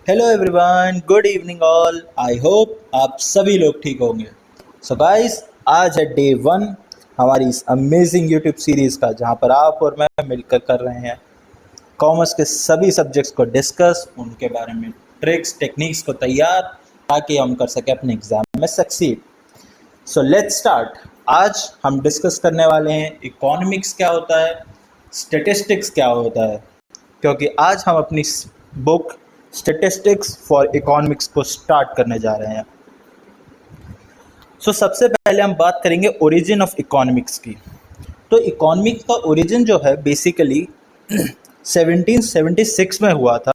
Hello everyone, good evening all. I hope आप सभी लोग ठीक होंगे। सो गाइस, आज है डे 1 हमारी इस अमेजिंग यूट्यूब सीरीज़ का, जहां पर आप और मैं मिलकर कर रहे हैं कॉमर्स के सभी सब्जेक्ट्स को डिस्कस, उनके बारे में ट्रिक्स टेक्निक्स को तैयार, ताकि हम कर सकें अपने एग्ज़ाम में सक्सीड। So let's start. आज हम डिस्कस करने वाले हैं इकोनॉमिक्स क्या होता है, स्टैटिस्टिक्स क्या होता है, क्योंकि आज हम अपनी बुक स्टैटिस्टिक्स फॉर इकोनॉमिक्स को स्टार्ट करने जा रहे हैं। सबसे पहले हम बात करेंगे ओरिजिन ऑफ इकोनॉमिक्स की। तो इकोनॉमिक्स का ओरिजिन जो है बेसिकली 1776 में हुआ था,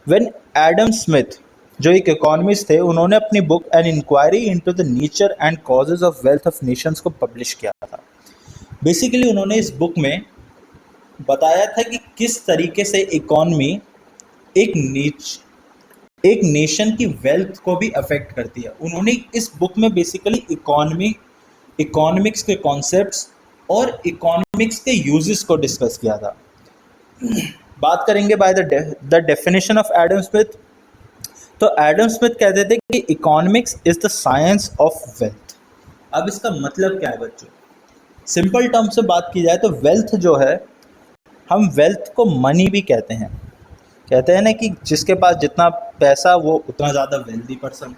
व्हेन एडम स्मिथ जो एक इकोनॉमिस्ट थे, उन्होंने अपनी book an inquiry into the nature and causes of wealth of nations को पब्लिश किया था। बेसिकली उन्होंने इस बुक में बताया था कि किस तरीके से इकोनॉमी एक नेशन की वेल्थ को भी अफेक्ट करती है। उन्होंने इस बुक में बेसिकली इकोनॉमिक्स के कॉन्सेप्ट्स और इकोनॉमिक्स के यूजेस को डिस्कस किया था। बात करेंगे by the definition of Adam Smith. तो एडम स्मिथ कहते थे कि economics is the science of wealth. अब इसका मतलब क्या है बच्चों? सिंपल टर्म से बात की जाए तो वेल्थ जो है, हम वेल्थ को मनी भी कहते हैं ना, कि जिसके पास जितना पैसा वो उतना ज़्यादा वेल्दी पर्सन।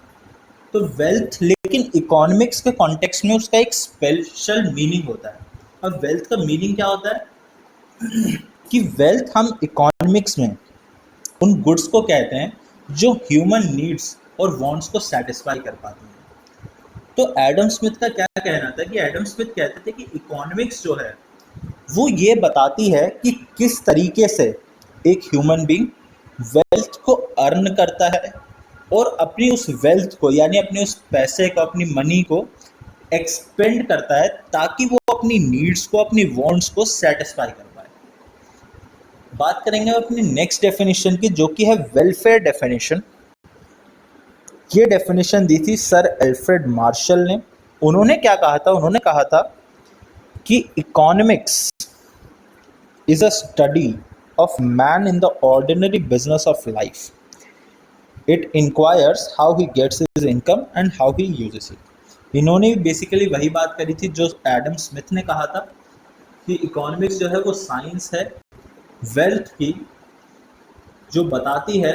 तो वेल्थ, लेकिन इकोनॉमिक्स के कॉन्टेक्स्ट में उसका एक स्पेशल मीनिंग होता है। अब वेल्थ का मीनिंग क्या होता है कि वेल्थ हम इकोनॉमिक्स में उन गुड्स को कहते हैं जो ह्यूमन नीड्स और वांट्स को सेटिस्फाई कर पाते हैं। तो एडम स्मिथ का क्या कहना था कि एडम स्मिथ कहते थे कि इकोनॉमिक्स जो है वो ये बताती है कि किस तरीके से एक ह्यूमन बीइंग वेल्थ को अर्न करता है और अपनी उस वेल्थ को, यानी अपने उस पैसे को, अपनी मनी को एक्सपेंड करता है, ताकि वो अपनी नीड्स को, अपनी वांट्स को सेटिस्फाई कर पाए। बात करेंगे अपनी नेक्स्ट डेफिनेशन की, जो कि है वेलफेयर डेफिनेशन। ये डेफिनेशन दी थी सर एल्फ्रेड मार्शल ने। उन्होंने क्या कहा था? उन्होंने कहा था कि economics is a study of man in the ordinary business of life. It inquires how he gets his income and how he uses it. इन्होंने बेसिकली वही बात करी थी जो एडम स्मिथ ने कहा था कि इकोनॉमिक्स जो है वो साइंस है वेल्थ की, जो बताती है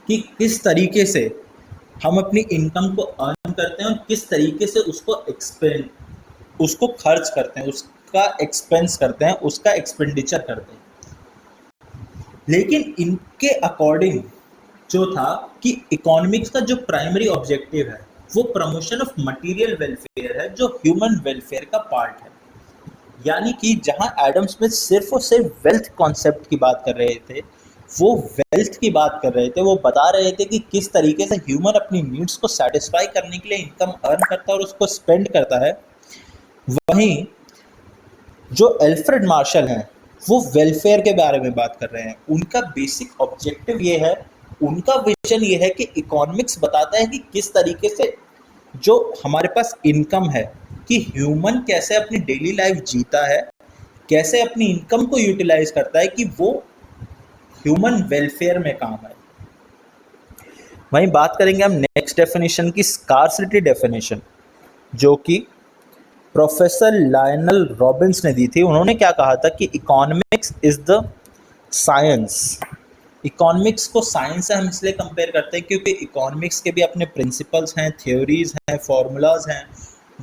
कि किस तरीके से हम अपनी इनकम को अर्न करते हैं और किस तरीके से उसको खर्च करते हैं, उसका एक्सपेंस करते हैं, उसका एक्सपेंडिचर करते हैं। लेकिन इनके अकॉर्डिंग जो था कि इकोनॉमिक्स का जो प्राइमरी ऑब्जेक्टिव है वो प्रमोशन ऑफ मटेरियल वेलफेयर है, जो ह्यूमन वेलफेयर का पार्ट है। यानी कि जहां एडम स्मिथ सिर्फ और सिर्फ वेल्थ कॉन्सेप्ट की बात कर रहे थे, वो वेल्थ की बात कर रहे थे, वो बता रहे थे कि किस तरीके से ह्यूमन अपनी नीड्स को सेटिस्फाई करने के लिए इनकम अर्न करता है और उसको स्पेंड करता है। वहीं जो एल्फ्रेड मार्शल हैं वो वेलफेयर के बारे में बात कर रहे हैं। उनका बेसिक ऑब्जेक्टिव ये है, उनका विजन ये है कि इकोनॉमिक्स बताता है कि किस तरीके से जो हमारे पास इनकम है, कि ह्यूमन कैसे अपनी डेली लाइफ जीता है, कैसे अपनी इनकम को यूटिलाइज करता है कि वो ह्यूमन वेलफेयर में काम है। वहीं बात करेंगे हम नेक्स्ट डेफिनेशन की, स्कार्सिटी डेफिनेशन, जो कि प्रोफेसर लायनल रॉबिन्स ने दी थी। उन्होंने क्या कहा था कि economics is the science. Economics को साइंस से हम इसलिए कंपेयर करते हैं क्योंकि इकोनॉमिक्स के भी अपने प्रिंसिपल्स हैं, थ्योरीज हैं, फॉर्मूलाज हैं।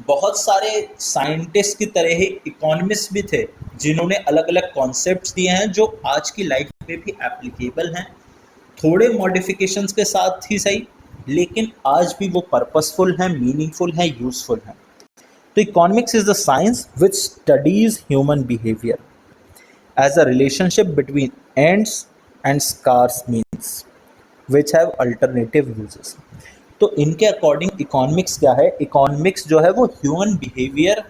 बहुत सारे साइंटिस्ट की तरह ही इकोनॉमिस्ट भी थे जिन्होंने अलग अलग कॉन्सेप्ट्स दिए हैं जो आज की लाइफ में भी एप्लीकेबल हैं, थोड़े मॉडिफिकेशंस के साथ ही सही, लेकिन आज भी वो पर्पसफुल हैं, मीनिंगफुल हैं, यूजफुल हैं। तो economics is the science which studies human behaviour as a relationship between ends and scarce means which have alternative uses. तो इनके अकॉर्डिंग इकोनॉमिक्स क्या है? इकोनॉमिक्स जो है वो ह्यूमन बिहेवियर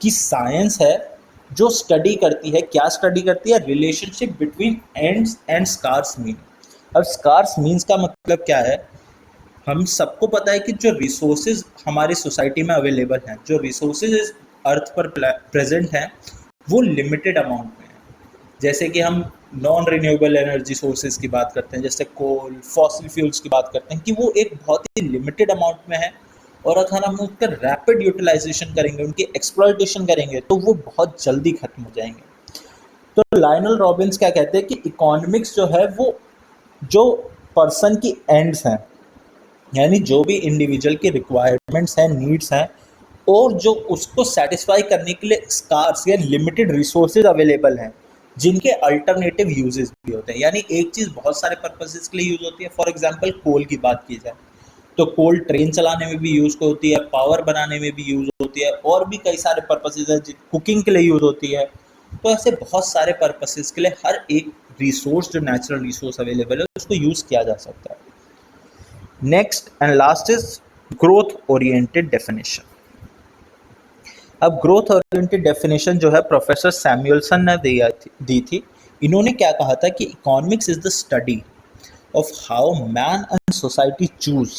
की साइंस है, जो स्टडी करती है। क्या स्टडी करती है? Relationship between ends and scarce mean. अब स्कार्स मीन्स का मतलब क्या है? हम सबको पता है कि जो रिसोर्सेज हमारी सोसाइटी में अवेलेबल हैं, जो रिसोर्सेज अर्थ पर प्रेजेंट हैं, वो लिमिटेड अमाउंट में है। जैसे कि हम नॉन रिन्यूएबल एनर्जी सोर्सेज की बात करते हैं, जैसे कोल, फॉसिल फ्यूल्स की बात करते हैं, कि वो एक बहुत ही लिमिटेड अमाउंट में है, और अगर हम उसका रैपिड यूटिलाइजेशन करेंगे, उनकी एक्सप्लॉयटेशन करेंगे, तो वो बहुत जल्दी खत्म हो जाएंगे। तो लायनल रॉबिन्स क्या कहते हैं कि इकोनॉमिक्स जो है वो जो पर्सन की एंड्स हैं, यानी जो भी इंडिविजुअल की रिक्वायरमेंट्स हैं, नीड्स हैं, और जो उसको सेटिस्फाई करने के लिए स्कार्स या लिमिटेड रिसोर्सेज अवेलेबल हैं, जिनके अल्टरनेटिव यूजेस भी होते हैं। यानी एक चीज़ बहुत सारे पर्पसेस के लिए यूज होती है। फॉर एग्जांपल कोल की बात की जाए तो कोल ट्रेन चलाने में भी यूज होती है, पावर बनाने में भी यूज होती है, और भी कई सारे पर्पसेस हैं, कुकिंग के लिए यूज होती है। तो ऐसे बहुत सारे पर्पसेस के लिए हर एक रिसोर्स जो नेचुरल रिसोर्स अवेलेबल है उसको यूज किया जा सकता है। Next and last is growth oriented definition. अब ग्रोथ ओरिएंटेड डेफिनेशन जो है प्रोफेसर सैमुअलसन ने दी थी। इन्होंने क्या कहा था कि economics is the study of how man and society choose,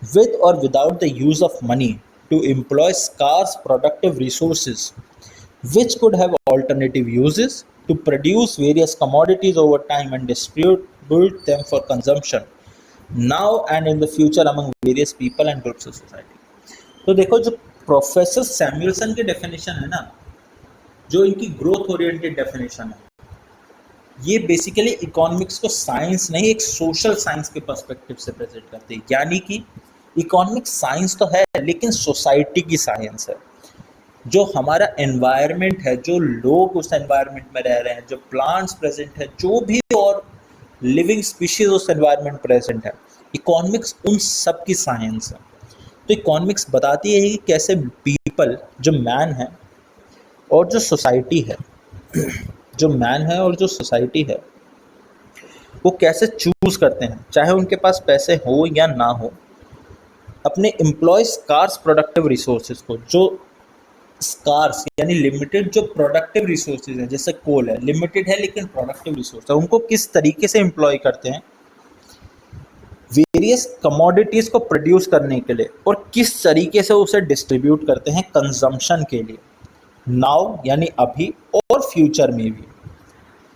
with or without the use of money, to employ scarce productive resources, which could have alternative uses, to produce various commodities over time and distribute them for consumption now and in the future among various people and groups of society. तो देखो, जो professor Samuelson की definition है ना, जो इनकी growth oriented definition है, ये बेसिकली इकोनॉमिक्स को साइंस नहीं, एक सोशल साइंस के पर्सपेक्टिव से प्रेजेंट करते हैं। यानी कि इकोनॉमिक्स साइंस तो है, लेकिन सोसाइटी की साइंस है। जो हमारा एनवायरनमेंट है, जो लोग उस एनवायरनमेंट में रह रहे हैं, जो प्लांट्स प्रेजेंट है, जो भी और लिविंग स्पीशीज उस एनवायरनमेंट प्रेजेंट है, इकोनॉमिक्स उन सब की साइंस है। तो इकोनॉमिक्स बताती है कि कैसे पीपल, जो मैन है और जो सोसाइटी है, जो मैन है और जो सोसाइटी है, वो कैसे चूज करते हैं, चाहे उनके पास पैसे हो या ना हो, अपने एम्प्लॉय स्कार्स प्रोडक्टिव रिसोर्सेज को, जो स्कार्स यानी लिमिटेड जो प्रोडक्टिव रिसोर्सेज हैं, जैसे कोल है, लिमिटेड है लेकिन प्रोडक्टिव रिसोर्स है, उनको किस तरीके से एम्प्लॉय करते हैं वेरियस कमोडिटीज को प्रोड्यूस करने के लिए, और किस तरीके से उसे डिस्ट्रीब्यूट करते हैं कंजम्पशन के लिए, नाउ यानी अभी, और फ्यूचर में भी,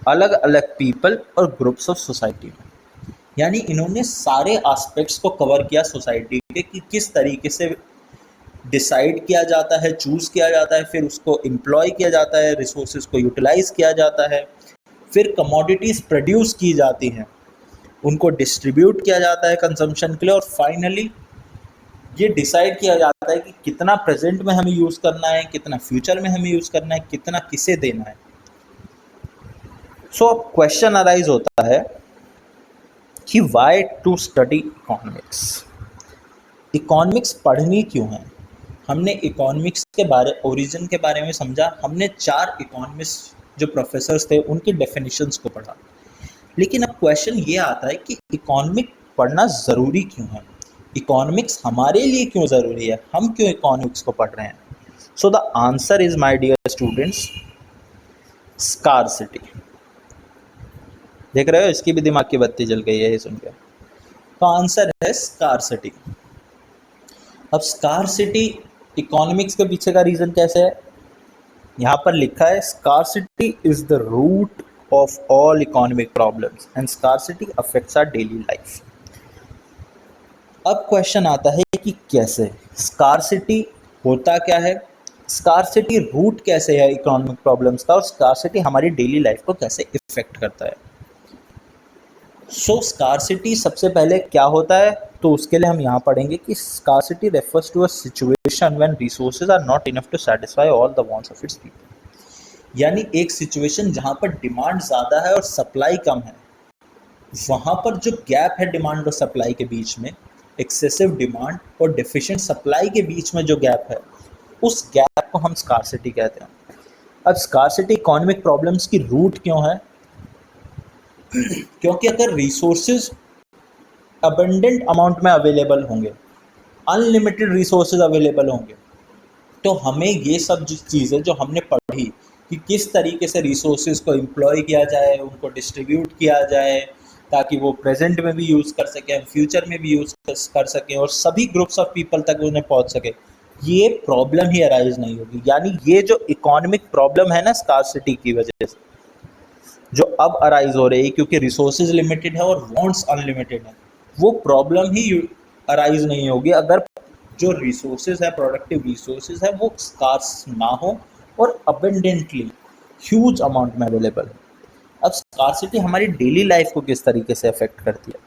अलग अलग पीपल और ग्रुप्स ऑफ सोसाइटी में। यानी इन्होंने सारे एस्पेक्ट्स को कवर किया सोसाइटी के, कि किस तरीके से डिसाइड किया जाता है, चूज किया जाता है, फिर उसको एम्प्लॉय किया जाता है, रिसोर्सेज को यूटिलाइज किया जाता है, फिर कमोडिटीज प्रोड्यूस की जाती हैं, उनको डिस्ट्रीब्यूट किया जाता है कंजम्पशन के लिए, और फाइनली ये डिसाइड किया जाता है कि कितना प्रेजेंट में हमें यूज़ करना है, कितना फ्यूचर में हमें यूज़ करना है, कितना किसे देना है। सो अब क्वेश्चन अराइज होता है कि why to study economics. Economics पढ़नी क्यों है? हमने इकोनॉमिक्स के बारे, ओरिजिन के बारे में समझा, हमने 4 इकोनॉमिस्ट जो प्रोफेसर्स थे उनकी डेफिनेशंस को पढ़ा, लेकिन अब क्वेश्चन ये आता है कि इकोनॉमिक पढ़ना ज़रूरी क्यों है, इकोनॉमिक्स हमारे लिए क्यों ज़रूरी है, हम क्यों इकोनॉमिक्स को पढ़ रहे हैं? So the answer is, my dear students, scarcity. देख रहे हो, इसकी भी दिमाग की बत्ती जल गई है ये सुन के। तो आंसर है स्कार्सिटी। अब स्कार्सिटी इकोनॉमिक्स के पीछे का रीज़न कैसे है? यहाँ पर लिखा है, scarcity is the root of all economic problems and scarcity affects our daily life. अब क्वेश्चन आता है कि कैसे, स्कार्सिटी होता क्या है, स्कार्सिटी रूट कैसे है इकोनॉमिक प्रॉब्लम्स का, और स्कार्सिटी हमारी डेली लाइफ को कैसे इफेक्ट करता है। सो स्कार्सिटी सबसे पहले क्या होता है, तो उसके लिए हम यहाँ पढ़ेंगे कि scarcity refers to a situation when resources are not enough to satisfy all the wants of its people. यानी एक सिचुएशन जहाँ पर डिमांड ज़्यादा है और सप्लाई कम है, वहाँ पर जो गैप है डिमांड और सप्लाई के बीच में, एक्सेसिव डिमांड और डिफिशिएंट सप्लाई के बीच में जो गैप है, उस गैप को हम स्कार्सिटी कहते हैं। अब स्कार्सिटी इकोनॉमिक प्रॉब्लम्स की रूट क्यों है? क्योंकि अगर रिसोर्सेज अबंडेंट अमाउंट में अवेलेबल होंगे, अनलिमिटेड रिसोर्सेज अवेलेबल होंगे, तो हमें ये सब चीज़ें जो हमने पढ़ी कि किस तरीके से रिसोर्सेज को एम्प्लॉय किया जाए, उनको डिस्ट्रीब्यूट किया जाए, ताकि वो प्रेजेंट में भी यूज़ कर सकें, फ्यूचर में भी यूज़ कर सकें, और सभी ग्रुप्स ऑफ पीपल तक उन्हें पहुंच सके, ये प्रॉब्लम ही अराइज नहीं होगी। यानी ये जो इकोनॉमिक प्रॉब्लम है ना स्कार्सिटी की वजह से, जो अब अराइज हो रही है क्योंकि रिसोर्सेज लिमिटेड है और वांट्स अनलिमिटेड है, वो प्रॉब्लम ही अराइज नहीं होगी अगर जो रिसोर्सेज है, प्रोडक्टिव रिसोर्सेज है, वो स्कार्स ना हो और अबेंडेंटली ह्यूज अमाउंट में अवेलेबल है। अब स्कार्सिटी हमारी डेली लाइफ को किस तरीके से अफेक्ट करती है,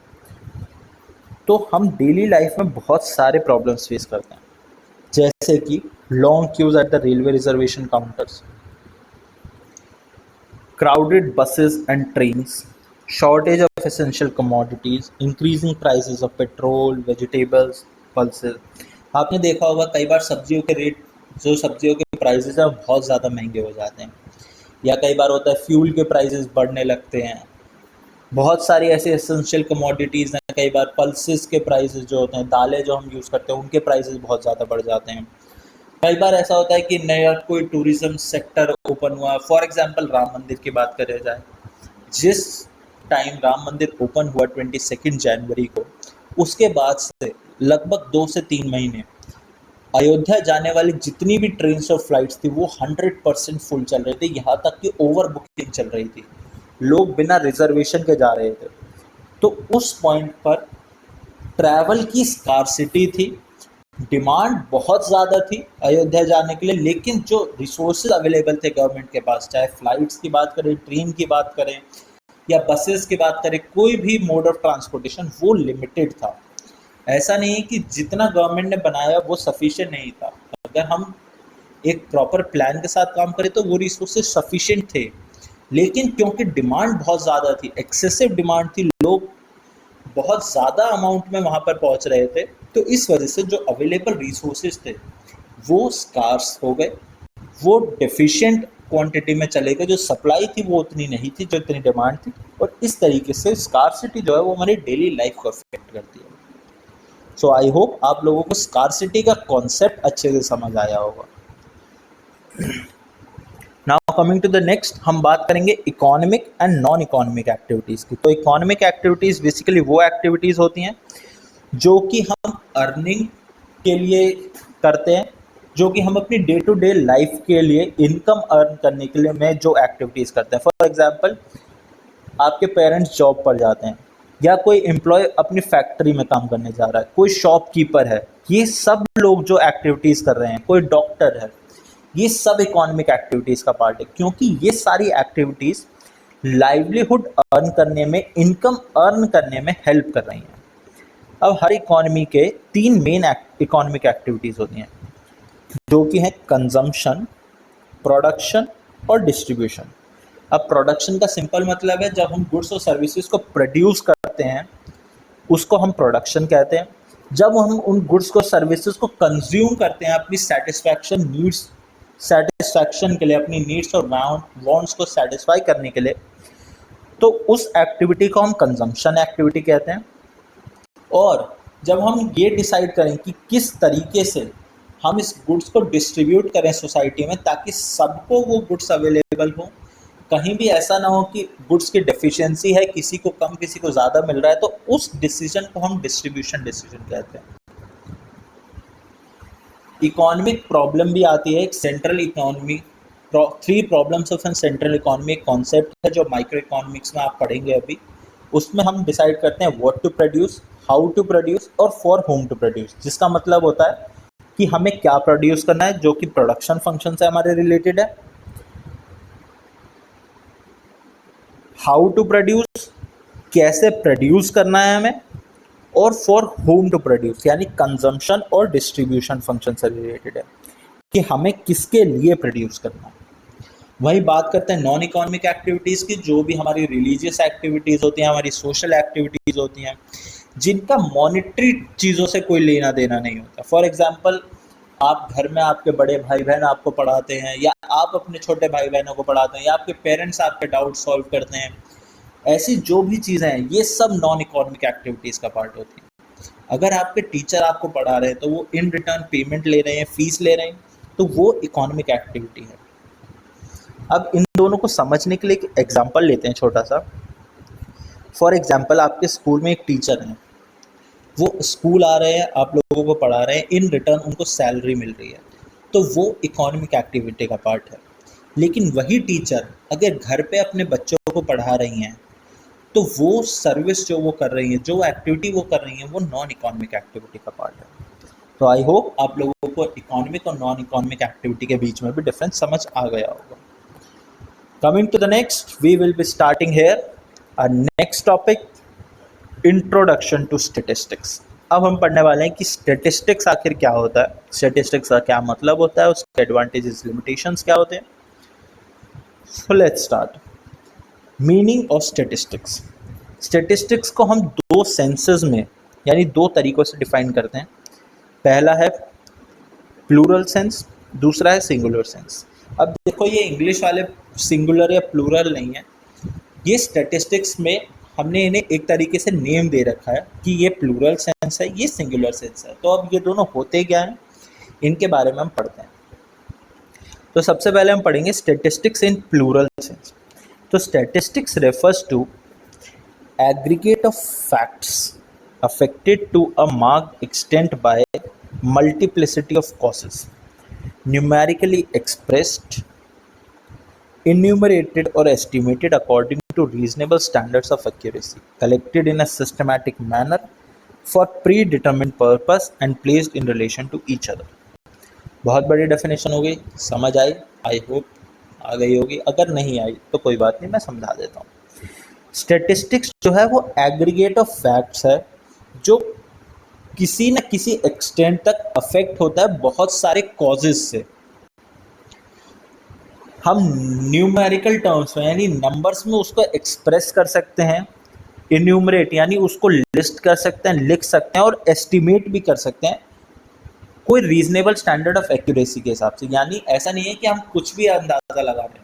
तो हम डेली लाइफ में बहुत सारे प्रॉब्लम्स फेस करते हैं, जैसे कि long queues at the railway reservation counters, crowded buses and trains, shortage of essential commodities, increasing prices of petrol, vegetables, pulses। आपने देखा होगा कई बार सब्जियों के रेट, जो सब्जियों के प्राइसेस हैं बहुत ज़्यादा महंगे हो जाते हैं, या कई बार होता है फ्यूल के प्राइसेस बढ़ने लगते हैं। बहुत सारी ऐसी एसेंशियल कमोडिटीज़ हैं, कई बार पल्सेस के प्राइसेस जो होते हैं, दालें जो हम यूज़ करते हैं उनके प्राइसेस बहुत ज़्यादा बढ़ जाते हैं। कई बार ऐसा होता है कि नया कोई टूरिज्म सेक्टर ओपन हुआ, फॉर एग्जांपल राम मंदिर की बात करें जाए, जिस टाइम राम मंदिर ओपन हुआ 22 जनवरी को, उसके बाद से लगभग 2 से 3 महीने अयोध्या जाने वाली जितनी भी ट्रेन और फ्लाइट्स थी वो 100% फुल चल रही थी, यहाँ तक कि ओवर बुकिंग चल रही थी, लोग बिना रिजर्वेशन के जा रहे थे। तो उस पॉइंट पर ट्रैवल की स्कार्सिटी थी, डिमांड बहुत ज़्यादा थी अयोध्या जाने के लिए, लेकिन जो रिसोर्सेज अवेलेबल थे गवर्नमेंट के पास, चाहे फ्लाइट्स की बात करें, ट्रेन की बात करें या बसेस की बात करें, कोई भी मोड ऑफ ट्रांसपोर्टेशन, वो लिमिटेड था। ऐसा नहीं है कि जितना गवर्नमेंट ने बनाया वो सफिशिएंट नहीं था। अगर हम एक प्रॉपर प्लान के साथ काम करें तो वो रिसोर्सेज सफिशिएंट थे, लेकिन क्योंकि डिमांड बहुत ज़्यादा थी, एक्सेसिव डिमांड थी, लोग बहुत ज़्यादा अमाउंट में वहाँ पर पहुँच रहे थे, तो इस वजह से जो अवेलेबल रिसोर्सेज थे वो स्कार्स हो गए, वो डेफिशिएंट क्वांटिटी में चले गए, जो सप्लाई थी वो उतनी नहीं थी जो इतनी डिमांड थी, और इस तरीके से स्कार्सिटी जो है वो हमारी डेली लाइफ को अफेक्ट करती है। सो आई होप आप लोगों को स्कार्सिटी का कॉन्सेप्ट अच्छे से समझ आया होगा। Now coming to the next, हम बात करेंगे economic and non economic activities की। तो इकोनॉमिक एक्टिविटीज़ बेसिकली वो एक्टिविटीज़ होती हैं जो कि हम अर्निंग के लिए करते हैं, जो कि हम अपनी डे टू डे लाइफ के लिए इनकम अर्न करने के लिए में जो एक्टिविटीज़ करते हैं। फॉर एग्जांपल, आपके पेरेंट्स जॉब पर जाते हैं, या कोई एम्प्लॉय अपनी फैक्ट्री में काम करने जा रहा है, कोई शॉपकीपर है, ये सब लोग जो एक्टिविटीज़ कर रहे हैं, कोई डॉक्टर है, ये सब इकोनॉमिक एक्टिविटीज़ का पार्ट है, क्योंकि ये सारी एक्टिविटीज़ लाइवलीहुड अर्न करने में, इनकम अर्न करने में हेल्प कर रही हैं। अब हर इकोनॉमी के 3 मेन इकोनॉमिक एक्टिविटीज़ होती हैं, जो कि हैं कंजम्पशन, प्रोडक्शन और डिस्ट्रीब्यूशन। अब प्रोडक्शन का सिंपल मतलब है जब हम गुड्स और सर्विसेज को प्रोड्यूस करते हैं उसको हम प्रोडक्शन कहते हैं। जब हम उन गुड्स को सर्विसेज को कंज्यूम करते हैं अपनी सेटिस्फैक्शन के लिए, अपनी नीड्स और वांट्स को सेटिस्फाई करने के लिए, तो उस एक्टिविटी को हम कंजम्पशन एक्टिविटी कहते हैं। और जब हम ये डिसाइड करें कि किस तरीके से हम इस गुड्स को डिस्ट्रीब्यूट करें सोसाइटी में ताकि सबको वो गुड्स अवेलेबल हो, कहीं भी ऐसा ना हो कि गुड्स की डेफिशिएंसी है, किसी को कम किसी को ज़्यादा मिल रहा है, तो उस डिसीजन को हम डिस्ट्रीब्यूशन डिसीजन कहते हैं। इकोनॉमिक प्रॉब्लम भी आती है, एक central economy, 3 problems of N central economy एक कॉन्सेप्ट है जो माइक्रो इकोनॉमिक्स में आप पढ़ेंगे अभी। उसमें हम डिसाइड करते हैं what to produce, how to produce और फॉर होम टू प्रोड्यूस, जिसका मतलब होता है कि हमें क्या प्रोड्यूस करना है, जो कि प्रोडक्शन फंक्शन से हमारे रिलेटेड है, हाउ टू प्रोड्यूस, कैसे प्रोड्यूस करना है हमें, और फॉर होम टू प्रोड्यूस यानी कंजम्पशन और डिस्ट्रीब्यूशन फंक्शन से रिलेटेड है कि हमें किसके लिए प्रोड्यूस करना है। वही बात करते हैं नॉन इकोनॉमिक एक्टिविटीज़ की, जो भी हमारी रिलीजियस एक्टिविटीज़ होती हैं, हमारी सोशल एक्टिविटीज़ होती हैं, जिनका मॉनिटरी चीज़ों से कोई लेना देना नहीं होता। फॉर एग्जांपल, आप घर में आपके बड़े भाई बहन आपको पढ़ाते हैं, या आप अपने छोटे भाई बहनों को पढ़ाते हैं, या आपके पेरेंट्स आपके डाउट सॉल्व करते हैं, ऐसी जो भी चीज़ें हैं ये सब नॉन इकोनॉमिक एक्टिविटीज़ का पार्ट होती हैं। अगर आपके टीचर आपको पढ़ा रहे हैं तो वो इन रिटर्न पेमेंट ले रहे हैं, फीस ले रहे हैं, तो वो इकोनॉमिक एक्टिविटी है। अब इन दोनों को समझने के लिए एक एग्जाम्पल लेते हैं छोटा सा। फॉर एग्जाम्पल, आपके स्कूल में एक टीचर हैं, वो स्कूल आ रहे हैं, आप लोगों को पढ़ा रहे हैं, इन रिटर्न उनको सैलरी मिल रही है, तो वो इकोनॉमिक एक्टिविटी का पार्ट है। लेकिन वही टीचर अगर घर पे अपने बच्चों को पढ़ा रही हैं, तो वो सर्विस जो वो कर रही हैं, जो एक्टिविटी वो कर रही हैं, वो नॉन इकोनॉमिक एक्टिविटी का पार्ट है। तो आई होप आप लोगों को इकोनॉमिक और नॉन इकोनॉमिक एक्टिविटी के बीच में भी डिफरेंस समझ आ गया होगा। Coming to the next, we will be starting here our next topic, introduction to statistics. अब हम पढ़ने वाले हैं कि स्टैटिस्टिक्स आखिर क्या होता है, स्टैटिस्टिक्स का क्या मतलब होता है, उसके एडवांटेजेस लिमिटेशंस क्या होते हैं। So let's start. Meaning of statistics. Statistics को हम दो सेंसेस में यानी दो तरीक़ों से डिफाइन करते हैं। पहला है प्लूरल सेंस, दूसरा है सिंगुलर सेंस। अब देखो ये इंग्लिश वाले सिंगुलर या प्लूरल नहीं है, ये स्टैटिस्टिक्स में हमने इन्हें एक तरीके से नेम दे रखा है कि ये प्लूरल सेंस है, ये सिंगुलर सेंस है। तो अब ये दोनों होते क्या हैं, इनके बारे में हम पढ़ते हैं। तो सबसे पहले हम पढ़ेंगे स्टैटिस्टिक्स इन प्लूरल सेंस। तो statistics refers to aggregate of facts affected to a marked extent by multiplicity of causes, numerically expressed, enumerated or estimated according to reasonable standards of accuracy, collected in a systematic manner for predetermined purpose and placed in relation to each other। बहुत बड़ी definition हो गई, समझ आई? I hope आ गई होगी, अगर नहीं आई तो कोई बात नहीं, मैं समझा देता हूँ। स्टैटिस्टिक्स जो है वो एग्रीगेट ऑफ फैक्ट्स है जो किसी न किसी एक्सटेंट तक अफेक्ट होता है बहुत सारे कॉजेज से। हम न्यूमेरिकल टर्म्स में यानी नंबर्स में उसको एक्सप्रेस कर सकते हैं, इन्यूमरेट यानी उसको लिस्ट कर सकते हैं, लिख सकते हैं, और एस्टिमेट भी कर सकते हैं कोई रीजनेबल स्टैंडर्ड ऑफ एक्यूरेसी के हिसाब से। यानी ऐसा नहीं है कि हम कुछ भी अंदाज़ा लगा रहे हैं,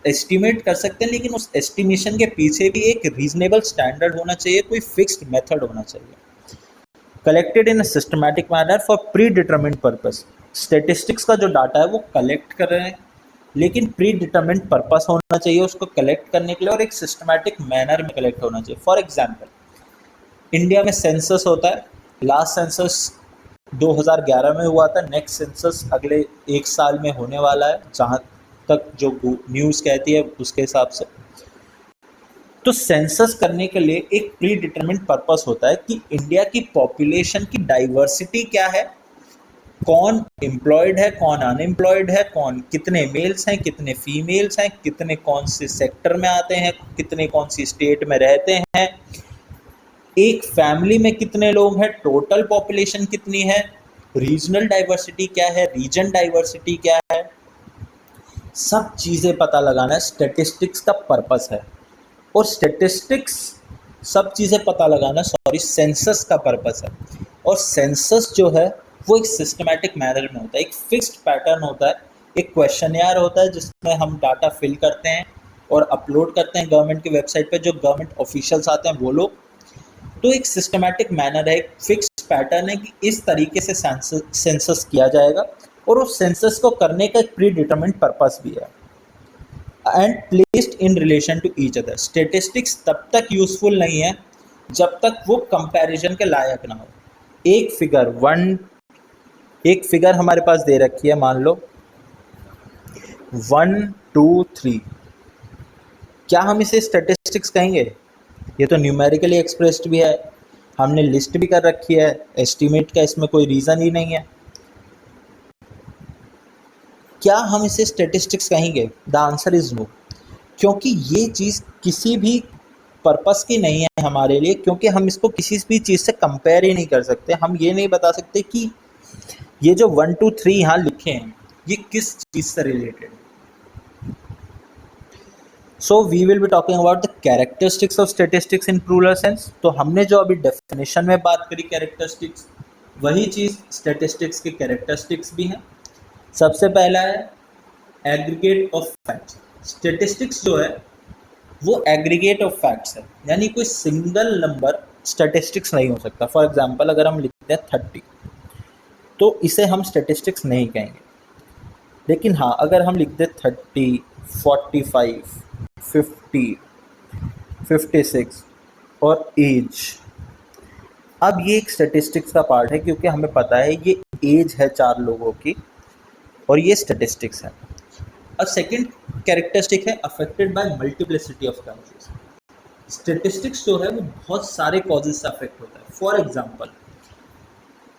एस्टिमेट कर सकते हैं, लेकिन उस एस्टिमेशन के पीछे भी एक रीजनेबल स्टैंडर्ड होना चाहिए, कोई फिक्स्ड मेथड होना चाहिए। Collected in a systematic manner for pre determined purpose. Statistics का जो डाटा है वो कलेक्ट कर रहे हैं, लेकिन प्री डिटरमिन्ड पर्पस होना चाहिए उसको कलेक्ट करने के लिए, और एक सिस्टमैटिक मैनर में कलेक्ट होना चाहिए। फॉर एग्जाम्पल इंडिया में सेंसस होता है, लास्ट सेंसस 2011 में हुआ था, नेक्स्ट सेंसस अगले 1 साल में होने वाला है, जहाँ तक जो न्यूज़ कहती है उसके हिसाब से। तो सेंसस करने के लिए एक प्री डिटरमिन्ड पर्पस होता है कि इंडिया की पॉपुलेशन की डाइवर्सिटी क्या है, कौन एम्प्लॉयड है, कौन अनएम्प्लॉयड है, कौन कितने मेल्स हैं, कितने फीमेल्स हैं, कितने कौन से सेक्टर में आते हैं, कितने कौन सी स्टेट में रहते हैं, एक फैमिली में कितने लोग हैं, टोटल पॉपुलेशन कितनी है, रीजनल डाइवर्सिटी क्या है, रीजन डाइवर्सिटी क्या है, सब चीज़ें पता लगाना स्टैटिस्टिक्स का पर्पस है। और स्टैटिस्टिक्स सब चीज़ें पता लगाना सेंसस का पर्पस है। और सेंसस जो है वो एक सिस्टमैटिक मैनर में होता है, एक फिक्स्ड पैटर्न होता है, एक क्वेश्चनयार होता है जिसमें हम डाटा फिल करते हैं और अपलोड करते हैं गवर्नमेंट की वेबसाइट पर, जो गवर्नमेंट ऑफिशियल्स आते हैं वो लोग। तो एक सिस्टमैटिक मैनर है, एक फिक्स्ड पैटर्न है कि इस तरीके से सेंसस किया जाएगा, और उस सेंसस को करने का एक प्री डिटरमिन्ड पर्पस भी है। And placed in relation to each other. Statistics तब तक यूजफुल नहीं है जब तक वो कंपैरिजन के लायक ना हो। एक फिगर हमारे पास दे रखी है, मान लो 1 2 3, क्या हम इसे स्टैटिस्टिक्स कहेंगे? ये तो न्यूमेरिकली एक्सप्रेस्ड भी है, हमने लिस्ट भी कर रखी है, एस्टिमेट का इसमें कोई रीज़न ही नहीं है, क्या हम इसे स्टैटिस्टिक्स कहेंगे? द आंसर इज़ नो, क्योंकि ये चीज़ किसी भी पर्पस की नहीं है हमारे लिए, क्योंकि हम इसको किसी भी चीज़ से कंपेयर ही नहीं कर सकते। हम ये नहीं बता सकते कि ये जो 1 2 3 यहाँ लिखे हैं ये किस चीज़ से रिलेटेड है। So we will be talking about the characteristics of statistics in plural sense. तो हमने जो अभी डेफिनेशन में बात करी कैरेक्टरिस्टिक्स, वही चीज़ स्टैटिस्टिक्स के कैरेक्टरिस्टिक्स भी हैं। सबसे पहला है एग्रीगेट ऑफ फैक्ट्स। स्टैटिस्टिक्स जो है वो एग्रीगेट ऑफ फैक्ट्स है, यानी कोई सिंगल नंबर स्टैटिस्टिक्स नहीं हो सकता। फॉर एग्जांपल अगर हम लिखते हैं 30, तो इसे हम स्टैटिस्टिक्स नहीं कहेंगे। लेकिन हाँ, अगर हम लिखते 30 45 50 56 और एज, अब ये एक स्टैटिस्टिक्स का पार्ट है, क्योंकि हमें पता है ये एज है 4 लोगों की और ये स्टैटिस्टिक्स है। अब सेकंड कैरेक्टरिस्टिक है affected by multiplicity of causes. Statistics जो है वो बहुत सारे कॉजेज से अफेक्ट होता है। फॉर एग्जांपल,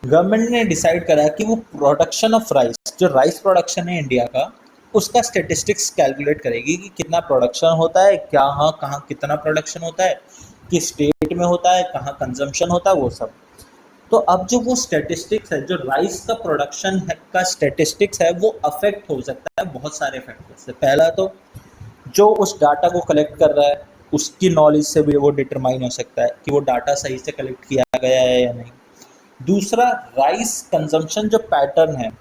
गवर्नमेंट ने डिसाइड करा कि वो प्रोडक्शन ऑफ राइस, जो राइस प्रोडक्शन है इंडिया का, उसका स्टेटिस्टिक्स कैलकुलेट करेगी कि कितना प्रोडक्शन होता है, क्या हाँ कहाँ कितना प्रोडक्शन होता है, किस स्टेट में होता है, कहाँ कंजम्पशन होता है, वो सब। तो अब जो वो स्टेटिस्टिक्स है, जो राइस का प्रोडक्शन है का स्टेटिस्टिक्स है, वो अफेक्ट हो सकता है बहुत सारे फैक्टर से। पहला तो जो उस डाटा को कलेक्ट कर रहा है उसकी नॉलेज से भी वो डिटरमाइन हो सकता है कि वो डाटा सही से कलेक्ट किया गया है या नहीं। दूसरा, राइस कंजम्पशन जो पैटर्न है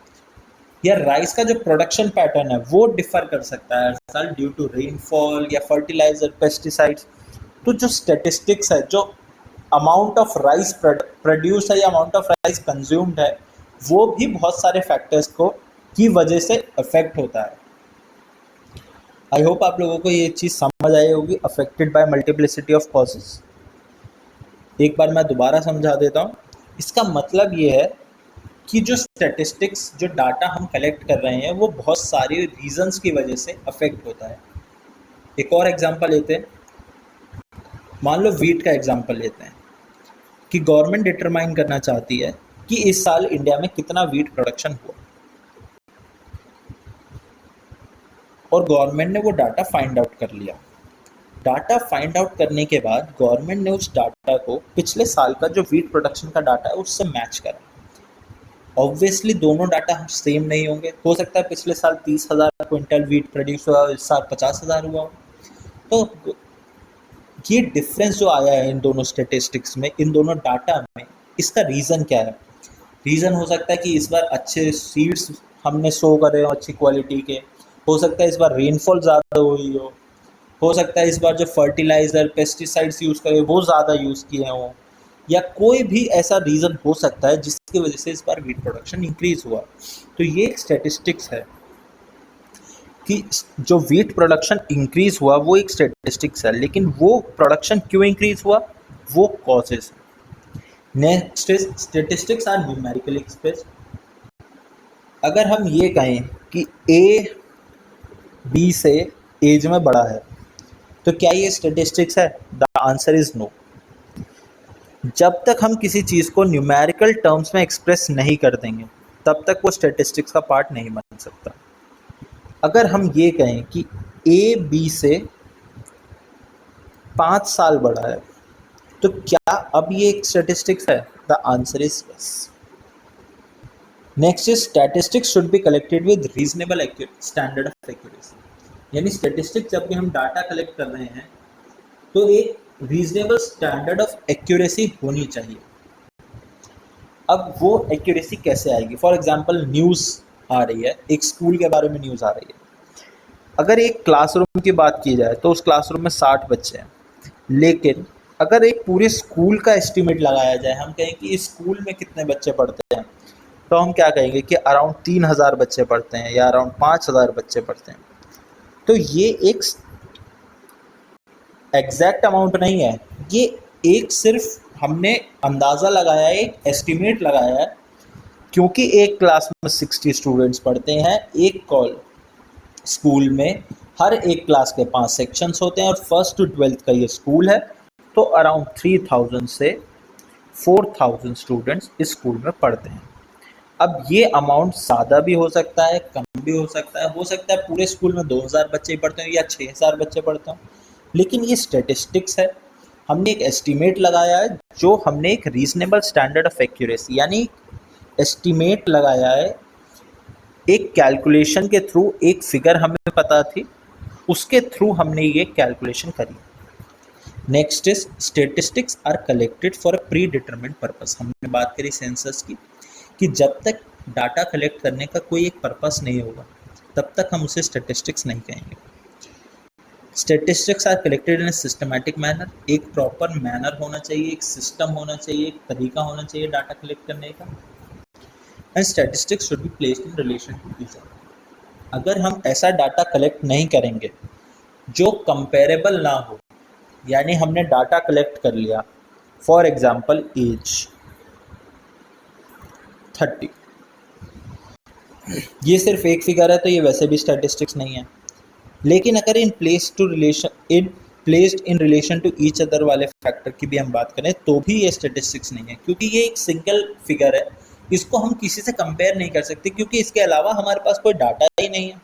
या राइस का जो प्रोडक्शन पैटर्न है वो डिफर कर सकता है हर साल ड्यू टू रेनफॉल या फर्टिलाइजर, पेस्टिसाइड्स। तो जो स्टेटिस्टिक्स है, जो अमाउंट ऑफ राइस प्रोड्यूस है या अमाउंट ऑफ राइस कंज्यूम्ड है, वो भी बहुत सारे फैक्टर्स को की वजह से अफेक्ट होता है। आई होप आप लोगों को ये चीज़ समझ आई होगी, affected by multiplicity of causes. एक बार मैं दोबारा समझा देता हूँ। इसका मतलब ये है कि जो स्टैटिस्टिक्स, जो डाटा हम कलेक्ट कर रहे हैं, वो बहुत सारे रीजंस की वजह से अफेक्ट होता है। एक और एग्जांपल लेते हैं, मान लो वीट का एग्जांपल लेते हैं कि गवर्नमेंट डिटरमाइन करना चाहती है कि इस साल इंडिया में कितना वीट प्रोडक्शन हुआ, और गवर्नमेंट ने वो डाटा फाइंड आउट कर लिया। डाटा फाइंड आउट करने के बाद गवर्नमेंट ने उस डाटा को पिछले साल का जो वीट प्रोडक्शन का डाटा है उससे मैच करा। ऑब्वियसली दोनों डाटा सेम नहीं होंगे, हो सकता है पिछले साल 30,000 क्विंटल वीट प्रोड्यूस हुआ, इस साल 50,000 हुआ हो। तो ये डिफरेंस जो आया है इन दोनों स्टेटिस्टिक्स में, इन दोनों डाटा में, इसका रीज़न क्या है? रीज़न हो सकता है कि इस बार अच्छे सीड्स हमने शो करे हो, अच्छी क्वालिटी के। हो सकता है इस बार रेनफॉल ज़्यादा हुई हो सकता है इस बार जो फर्टिलाइज़र, पेस्टिसाइड्स यूज़ करे वो ज़्यादा यूज़ किए हों, या कोई भी ऐसा रीज़न हो सकता है जिसकी वजह से इस बार वीट प्रोडक्शन इंक्रीज हुआ। तो ये एक स्टैटिस्टिक्स है कि जो वीट प्रोडक्शन इंक्रीज हुआ वो एक स्टैटिस्टिक्स है, लेकिन वो प्रोडक्शन क्यों इंक्रीज हुआ, वो कॉजेज है। Next is statistics are numerically express. अगर हम ये कहें कि ए बी से एज में बड़ा है, तो क्या ये स्टैटिस्टिक्स है? The answer is no. जब तक हम किसी चीज़ को न्यूमेरिकल टर्म्स में एक्सप्रेस नहीं कर देंगे तब तक वो स्टैटिस्टिक्स का पार्ट नहीं बन सकता। अगर हम ये कहें कि ए बी से 5 साल बड़ा है, तो क्या अब ये एक स्टैटिस्टिक्स है? The answer is yes. Next is statistics should be collected with reasonable standard of accuracy. यानी स्टैटिस्टिक्स जब भी हम डाटा कलेक्ट कर रहे हैं तो एक रीजनेबल स्टैंडर्ड ऑफ एक्यूरेसी होनी चाहिए। अब वो एक्यूरेसी कैसे आएगी? फॉर एग्जांपल, न्यूज़ आ रही है, एक स्कूल के बारे में न्यूज़ आ रही है। अगर एक क्लासरूम की बात की जाए तो उस क्लासरूम में 60 बच्चे हैं, लेकिन अगर एक पूरे स्कूल का एस्टिमेट लगाया जाए, हम कहें कि इस स्कूल में कितने बच्चे पढ़ते हैं, तो हम क्या कहेंगे कि अराउंड 3,000 बच्चे पढ़ते हैं या अराउंड 5,000 बच्चे पढ़ते हैं। तो ये एक एग्जैक्ट अमाउंट नहीं है, ये एक सिर्फ हमने अंदाज़ा लगाया है, एक एस्टिमेट लगाया है, क्योंकि एक क्लास में 60 स्टूडेंट्स पढ़ते हैं। एक स्कूल में हर एक क्लास के 5 सेक्शंस होते हैं और 1st to 12th का ये स्कूल है, तो अराउंड 3,000 से 4,000 स्टूडेंट्स इस स्कूल में पढ़ते हैं। अब ये अमाउंट ज़्यादा भी हो सकता है, कम भी हो सकता है पूरे स्कूल में 2,000 बच्चे ही पढ़ते हों या 6,000 बच्चे पढ़ते हों, लेकिन ये स्टैटिस्टिक्स है। हमने एक एस्टीमेट लगाया है, जो हमने एक रीजनेबल स्टैंडर्ड ऑफ एक्यूरेसी यानी एस्टीमेट लगाया है, एक कैलकुलेशन के थ्रू, एक फिगर हमें पता थी, उसके थ्रू हमने ये कैलकुलेशन करी। Next is statistics are collected for a predetermined purpose. हमने बात करी सेंसस की, कि जब तक डाटा कलेक्ट करने का कोई एक पर्पस नहीं होगा तब तक हम उसे स्टेटिस्टिक्स नहीं कहेंगे। Statistics are collected in a systematic manner. एक प्रॉपर मैनर होना चाहिए, एक सिस्टम होना चाहिए, एक तरीका होना चाहिए डाटा कलेक्ट करने का। And statistics should be placed in relation to each other. अगर हम ऐसा डाटा कलेक्ट नहीं करेंगे जो कंपेरेबल ना हो, यानी हमने डाटा कलेक्ट कर लिया, फॉर एग्जांपल एज 30, ये सिर्फ एक फिगर है तो ये वैसे भी स्टैटिस्टिक्स नहीं है। लेकिन अगर इन placed in relation to each other वाले फैक्टर की भी हम बात करें तो भी ये स्टैटिस्टिक्स नहीं है, क्योंकि ये एक सिंगल फिगर है। इसको हम किसी से कंपेयर नहीं कर सकते क्योंकि इसके अलावा हमारे पास कोई डाटा ही नहीं है।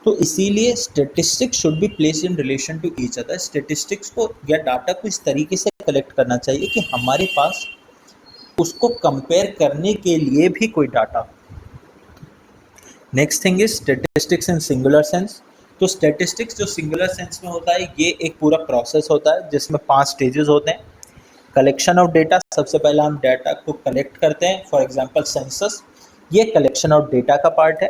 तो इसीलिए statistics should be placed in relation to each other. Statistics को या डाटा को इस तरीके से कलेक्ट करना चाहिए कि हमारे पास उसको कंपेयर करने के लिए भी कोई डाटा हो। Next thing is statistics in singular sense. तो स्टेटिस्टिक्स जो सिंगुलर सेंस में होता है, ये एक पूरा प्रोसेस होता है जिसमें 5 स्टेजेस होते हैं। कलेक्शन ऑफ डेटा, सबसे पहले हम डेटा को कलेक्ट करते हैं, फॉर एग्जांपल सेंसस, ये कलेक्शन ऑफ डेटा का पार्ट है।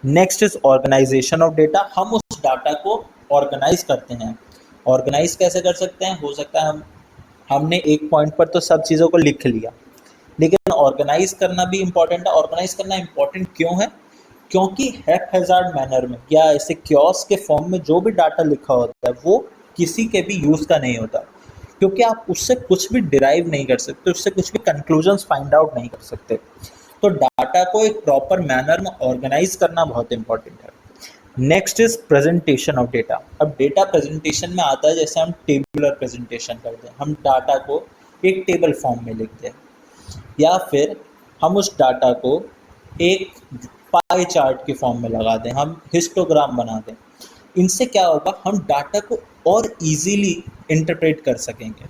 Next is organisation of data, हम उस डाटा को ऑर्गेनाइज करते हैं। ऑर्गेनाइज कैसे कर सकते हैं? हो सकता है हमने एक पॉइंट पर तो सब चीज़ों को लिख लिया, लेकिन ऑर्गेनाइज करना भी इम्पॉर्टेंट है। ऑर्गेनाइज करना इम्पॉर्टेंट क्यों है? क्योंकि हैप्पैज़ार्ड मैनर में या ऐसे क्योस के फॉर्म में जो भी डाटा लिखा होता है वो किसी के भी यूज़ का नहीं होता, क्योंकि आप उससे कुछ भी डिराइव नहीं कर सकते, उससे कुछ भी कंक्लूजन्स फाइंड आउट नहीं कर सकते। तो डाटा को एक प्रॉपर मैनर में ऑर्गेनाइज करना बहुत इंपॉर्टेंट है। Next is presentation of data. अब डेटा प्रेजेंटेशन में आता है, जैसे हम टेबुलर प्रेजेंटेशन करते हैं, हम डाटा को एक टेबल फॉर्म में लिखते हैं, या फिर हम उस डाटा को एक पाई चार्ट के फॉर्म में लगा दें, हम हिस्टोग्राम बना दें। इनसे क्या होगा, हम डाटा को और इजीली इंटरप्रेट कर सकेंगे।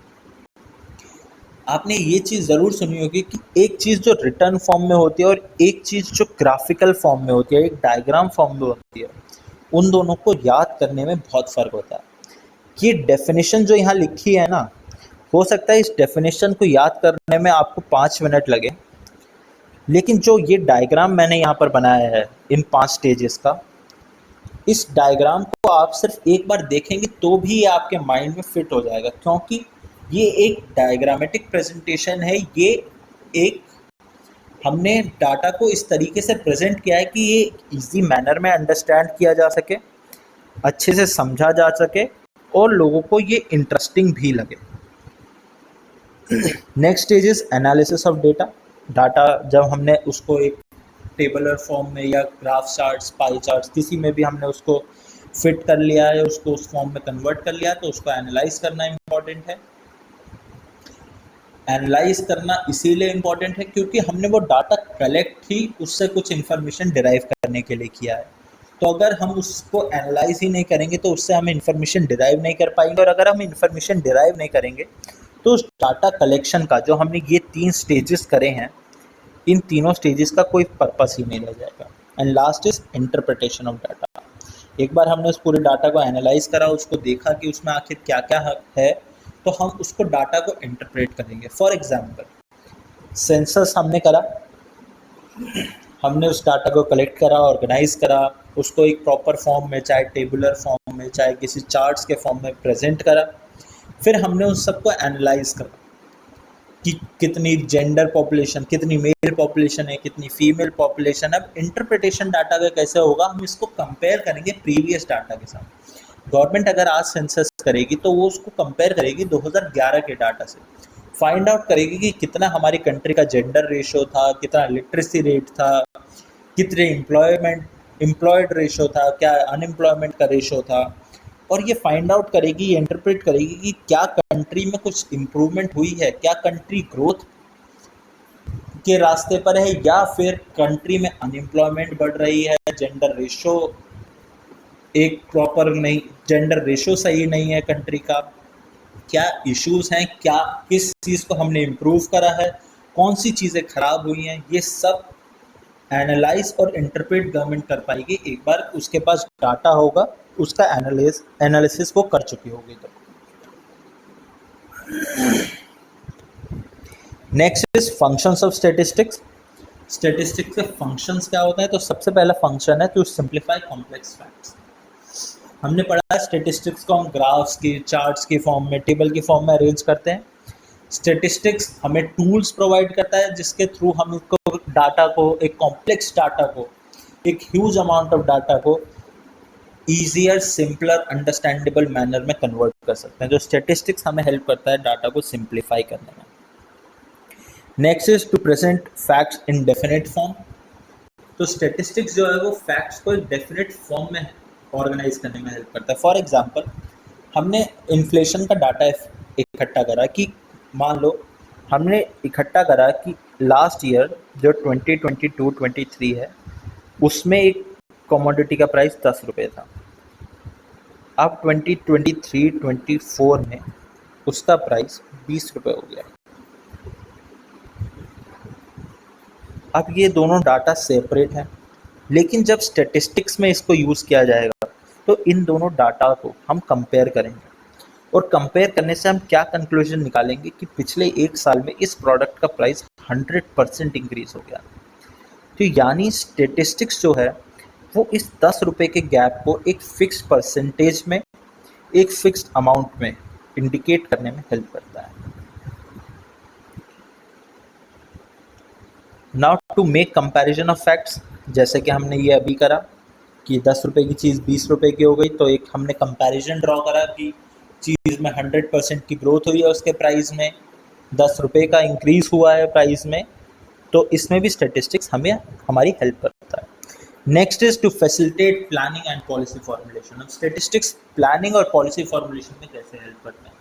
आपने ये चीज़ ज़रूर सुनी होगी कि एक चीज़ जो रिटर्न फॉर्म में होती है और एक चीज़ जो ग्राफिकल फॉर्म में होती है, एक डायग्राम फॉर्म में होती है, उन दोनों को याद करने में बहुत फ़र्क होता है। ये डेफिनेशन जो यहाँ लिखी है ना, हो सकता है इस डेफिनेशन को याद करने में आपको 5 मिनट लगे, लेकिन जो ये डायग्राम मैंने यहाँ पर बनाया है इन 5 स्टेजेस का, इस डायग्राम को आप सिर्फ एक बार देखेंगे तो भी ये आपके माइंड में फिट हो जाएगा, क्योंकि ये एक डायग्रामेटिक प्रेजेंटेशन है। ये एक हमने डाटा को इस तरीके से प्रेजेंट किया है कि ये इजी मैनर में अंडरस्टैंड किया जा सके, अच्छे से समझा जा सके और लोगों को ये इंटरेस्टिंग भी लगे। Next stage is analysis of data. Data जब हमने उसको एक टेबलर फॉर्म में या ग्राफ चार्ट्स, पाई चार्ट्स, किसी में भी हमने उसको फिट कर लिया है, उसको उस फॉर्म में कन्वर्ट कर लिया, तो उसको एनालाइज करना इम्पॉर्टेंट है। एनालाइज करना इसीलिए इम्पॉर्टेंट है क्योंकि हमने वो डाटा कलेक्ट ही उससे कुछ इन्फॉर्मेशन डिराइव करने के लिए किया है। तो अगर हम उसको एनालाइज ही नहीं करेंगे तो उससे हम इन्फॉर्मेशन डिराइव नहीं कर पाएंगे, और अगर हम इन्फॉर्मेशन डिराइव नहीं करेंगे तो उस डाटा कलेक्शन का, जो हमने ये 3 स्टेजेस करे हैं, इन तीनों स्टेजेस का कोई पर्पस ही नहीं रह जाएगा। And last is interpretation of data. एक बार हमने उस पूरे डाटा को एनालाइज करा, उसको देखा कि उसमें आखिर क्या क्या है, तो हम उसको डाटा को इंटरप्रेट करेंगे। फॉर एग्जांपल, सेंसस हमने करा, हमने उस डाटा को कलेक्ट करा, ऑर्गेनाइज करा, उसको एक प्रॉपर फॉर्म में, चाहे टेबुलर फॉर्म में, चाहे किसी चार्ट्स के फॉर्म में प्रेजेंट करा। फिर हमने उस सबको एनालाइज करा कि कितनी जेंडर पॉपुलेशन, कितनी मेल पॉपुलेशन है, कितनी फीमेल पॉपुलेशन। अब इंटरप्रिटेशन डाटा का कैसे होगा, हम इसको कंपेयर करेंगे प्रीवियस डाटा के साथ। गवर्नमेंट अगर आज सेंसस करेगी तो वो उसको कंपेयर करेगी 2011 के डाटा से, फाइंड आउट करेगी कि कितना हमारी कंट्री का जेंडर रेशो था, कितना लिटरेसी रेट था, कितने एम्प्लॉयड रेशो था, क्या अनएम्प्लॉयमेंट का रेशो था, और ये फाइंड आउट करेगी, ये इंटरप्रेट करेगी कि क्या कंट्री में कुछ इम्प्रूवमेंट हुई है, क्या कंट्री ग्रोथ के रास्ते पर है, या फिर कंट्री में अनएम्प्लॉयमेंट बढ़ रही है, जेंडर रेशो एक प्रॉपर नहीं, जेंडर रेशो सही नहीं है कंट्री का, क्या इश्यूज हैं, क्या किस चीज़ को हमने इम्प्रूव करा है, कौन सी चीज़ें खराब हुई हैं। ये सब एनालाइज और इंटरप्रेट गवर्नमेंट कर पाएगी एक बार उसके पास डाटा होगा, उसका एनालिसिस वो कर चुकी होगी। तो next is functions of statistics. Statistics के फंक्शंस क्या होते हैं? तो सबसे पहला फंक्शन है टू सिंप्लीफाई कॉम्प्लेक्स फैक्ट्स। हमने पढ़ा है स्टैटिस्टिक्स को हम ग्राफ्स की, चार्ट्स की फॉर्म में, टेबल की फॉर्म में अरेंज करते हैं। स्टैटिस्टिक्स हमें टूल्स प्रोवाइड करता है जिसके थ्रू हम इसको डाटा को, एक कॉम्प्लेक्स डाटा को, एक ह्यूज अमाउंट ऑफ डाटा को ईजियर, सिंपलर, अंडरस्टैंडेबल मैनर में कन्वर्ट कर सकते हैं। जो स्टैटिस्टिक्स हमें हेल्प करता है डाटा को सिंप्लीफाई करने में। Next is to present facts in definite form. तो स्टेटिस्टिक्स जो है वो फैक्ट्स को एक डेफिनेट फॉर्म में ऑर्गेनाइज करने में हेल्प करता है। फॉर एग्जांपल, हमने इन्फ्लेशन का डाटा इकट्ठा करा कि मान लो हमने इकट्ठा करा कि लास्ट ईयर जो 2022-23 है उसमें एक कमोडिटी का प्राइस 10 रुपये था। अब 2023-24 में उसका प्राइस 20 रुपये हो गया। अब ये दोनों डाटा सेपरेट हैं, लेकिन जब स्टैटिस्टिक्स में इसको यूज़ किया जाएगा तो इन दोनों डाटा को हम कंपेयर करेंगे और कंपेयर करने से हम क्या कंक्लूजन निकालेंगे कि पिछले एक साल में इस प्रोडक्ट का प्राइस 100% इंक्रीज हो गया। तो यानी स्टैटिस्टिक्स जो है वो इस 10 रुपये के गैप को एक फिक्स परसेंटेज में, एक फिक्स्ड अमाउंट में इंडिकेट करने में हेल्प करता है। Now to make comparison of facts, जैसे कि हमने ये अभी करा कि 10 रुपये की चीज़ 20 रुपये की हो गई, तो एक हमने कंपैरिजन ड्रॉ करा कि चीज़ में 100% की ग्रोथ हुई है, उसके प्राइस में 10 रुपये का इंक्रीज़ हुआ है प्राइस में। तो इसमें भी स्टैटिस्टिक्स हमें हमारी हेल्प करता है। Next is to facilitate planning and policy formulation. अब स्टैटिस्टिक्स प्लानिंग और पॉलिसी फॉर्मुलेशन में कैसे हेल्प करते हैं?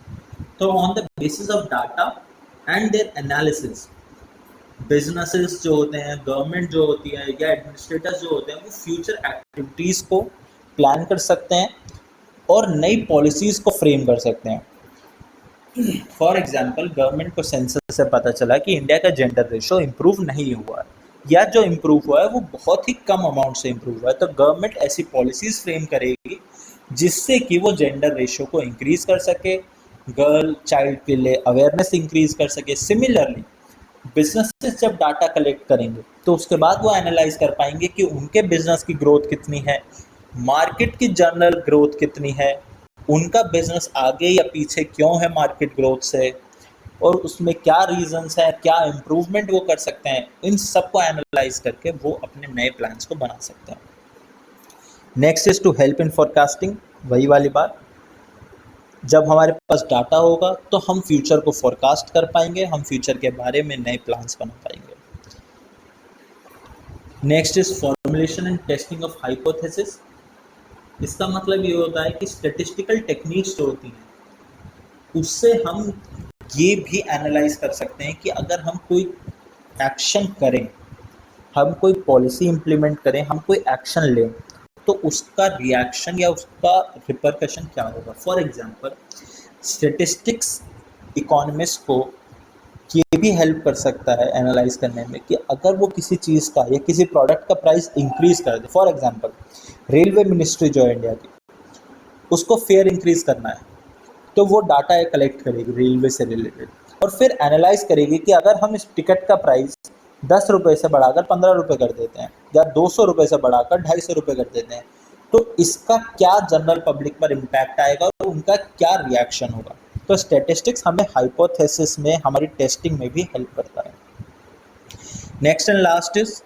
तो on the basis of data and their analysis, businesses जो होते हैं, गवर्नमेंट जो होती है या एडमिनिस्ट्रेटर्स जो होते हैं, वो फ्यूचर एक्टिविटीज़ को प्लान कर सकते हैं और नई पॉलिसीज़ को फ्रेम कर सकते हैं। फॉर एग्जांपल, गवर्नमेंट को सेंसस से पता चला कि इंडिया का जेंडर रेशो इम्प्रूव नहीं हुआ है, या जो इम्प्रूव हुआ है वो बहुत ही कम अमाउंट से इम्प्रूव हुआ है, तो गवर्नमेंट ऐसी पॉलिसीज़ फ्रेम करेगी जिससे कि वो जेंडर रेशो को इंक्रीज़ कर सके, गर्ल चाइल्ड के लिए अवेयरनेस इंक्रीज़ कर सके। सिमिलरली बिजनेसेस जब डाटा कलेक्ट करेंगे तो उसके बाद वो एनालाइज कर पाएंगे कि उनके बिजनेस की ग्रोथ कितनी है, मार्केट की जनरल ग्रोथ कितनी है, उनका बिजनेस आगे या पीछे क्यों है मार्केट ग्रोथ से, और उसमें क्या रीजंस हैं, क्या इम्प्रूवमेंट वो कर सकते हैं। इन सब को एनालाइज करके वो अपने नए प्लान्स को बना सकते हैं। Next is to help in forecasting. वही वाली बात, जब हमारे पास डाटा होगा तो हम फ्यूचर को फोरकास्ट कर पाएंगे, हम फ्यूचर के बारे में नए प्लान्स बना पाएंगे। Next is formulation and testing of hypothesis. इसका मतलब ये होता है कि स्टैटिस्टिकल टेक्निक्स जो होती हैं उससे हम ये भी एनालाइज कर सकते हैं कि अगर हम कोई एक्शन करें, हम कोई पॉलिसी इम्प्लीमेंट करें, हम कोई एक्शन लें, तो उसका रिएक्शन या उसका रिपरकशन क्या होगा। फॉर एग्जांपल, स्टैटिस्टिक्स इकोनॉमिस्ट को ये भी हेल्प कर सकता है एनालाइज करने में कि अगर वो किसी चीज़ का या किसी प्रोडक्ट का प्राइस इंक्रीज कर दे। फॉर एग्जांपल, रेलवे मिनिस्ट्री जो है इंडिया की, उसको फेयर इंक्रीज करना है, तो वो डाटा कलेक्ट करेगी रेलवे से रिलेटेड और फिर एनालाइज करेगी कि अगर हम इस टिकट का प्राइस 10 रुपये से बढ़ाकर 15 रुपये कर देते हैं या 200 रुपये से बढ़ाकर 250 रुपये कर देते हैं, तो इसका क्या जनरल पब्लिक पर इम्पैक्ट आएगा और उनका क्या रिएक्शन होगा। तो स्टैटिस्टिक्स हमें हाइपोथेसिस में, हमारी टेस्टिंग में भी हेल्प करता है। Next and last is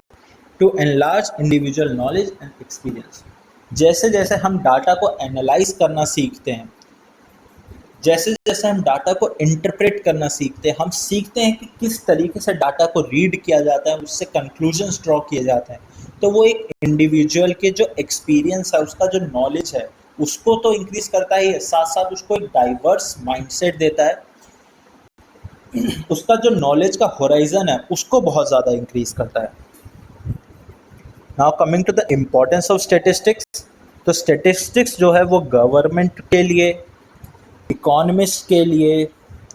to enlarge individual knowledge and experience. जैसे जैसे हम डाटा को एनालाइज करना सीखते हैं, जैसे जैसे हम डाटा को इंटरप्रेट करना सीखते हैं, हम सीखते हैं कि किस तरीके से डाटा को रीड किया जाता है, उससे कंक्लूजन्स ड्रॉ किए जाते हैं। तो वो एक इंडिविजुअल के जो एक्सपीरियंस है, उसका जो नॉलेज है, उसको तो इंक्रीज करता ही है, साथ साथ उसको एक डाइवर्स माइंडसेट देता है, उसका जो नॉलेज का होराइजन है उसको बहुत ज़्यादा इंक्रीज करता है। Now coming to the importance of statistics. तो स्टैटिस्टिक्स जो है वो गवर्नमेंट के लिए, इकोनॉमिस्ट के लिए,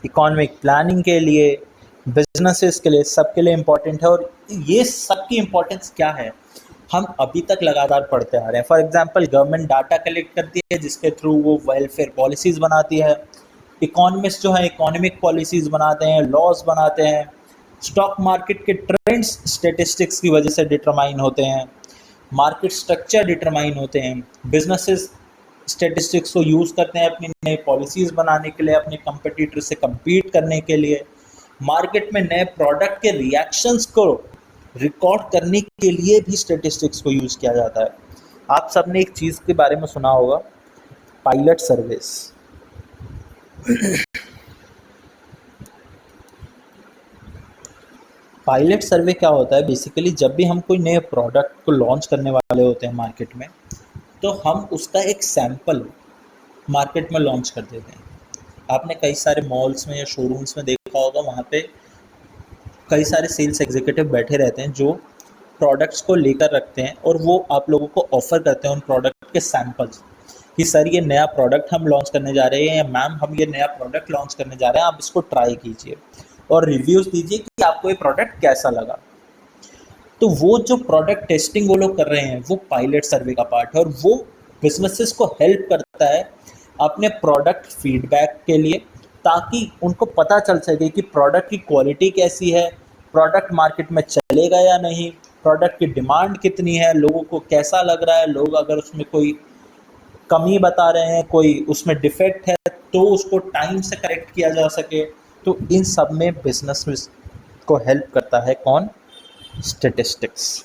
इकोनॉमिक प्लानिंग के लिए, बिजनेसेस के लिए, सबके लिए इम्पॉर्टेंट है। और ये सबकी इम्पोर्टेंस क्या है, हम अभी तक लगातार पढ़ते आ रहे हैं। For example, government data collect करती है जिसके थ्रू वो वेलफेयर पॉलिसीज़ बनाती है, इकोनॉमिस्ट जो है इकोनॉमिक पॉलिसीज़ बनाते हैं, लॉज बनाते हैं, स्टॉक मार्केट के ट्रेंड्स स्टैटिस्टिक्स की वजह से डिटरमाइन होते हैं, मार्केट स्ट्रक्चर डिटरमाइन होते हैं, बिजनेसेस स्टैटिस्टिक्स को यूज़ करते हैं अपनी नई पॉलिसीज़ बनाने के लिए, अपने कंपटीटर से compete करने के लिए, मार्केट में नए प्रोडक्ट के रिएक्शंस को रिकॉर्ड करने के लिए भी स्टैटिस्टिक्स को यूज़ किया जाता है। आप सबने एक चीज़ के बारे में सुना होगा, पायलट सर्विस। पायलट सर्वे क्या होता है बेसिकली, जब भी हम कोई नए प्रोडक्ट को लॉन्च करने वाले होते हैं मार्केट में, तो हम उसका एक सैंपल मार्केट में लॉन्च कर देते हैं। आपने कई सारे मॉल्स में या शोरूम्स में देखा होगा, वहाँ पे कई सारे सेल्स एग्जीक्यूटिव बैठे रहते हैं जो प्रोडक्ट्स को लेकर रखते हैं और वो आप लोगों को ऑफ़र करते हैं उन प्रोडक्ट के सैंपल्स, कि सर ये नया प्रोडक्ट हम लॉन्च करने जा रहे हैं, या मैम हम ये नया प्रोडक्ट लॉन्च करने जा रहे हैं, आप इसको ट्राई कीजिए और रिव्यूज़ दीजिए कि आपको ये प्रोडक्ट कैसा लगा। तो वो जो प्रोडक्ट टेस्टिंग वो लोग कर रहे हैं वो पायलट सर्वे का पार्ट है, और वो बिजनेसेस को हेल्प करता है अपने प्रोडक्ट फीडबैक के लिए, ताकि उनको पता चल सके कि प्रोडक्ट की क्वालिटी कैसी है, प्रोडक्ट मार्केट में चलेगा या नहीं, प्रोडक्ट की डिमांड कितनी है, लोगों को कैसा लग रहा है, लोग अगर उसमें कोई कमी बता रहे हैं, कोई उसमें डिफेक्ट है, तो उसको टाइम से करेक्ट किया जा सके। तो इन सब में बिजनेस को हेल्प करता है कौन? Statistics.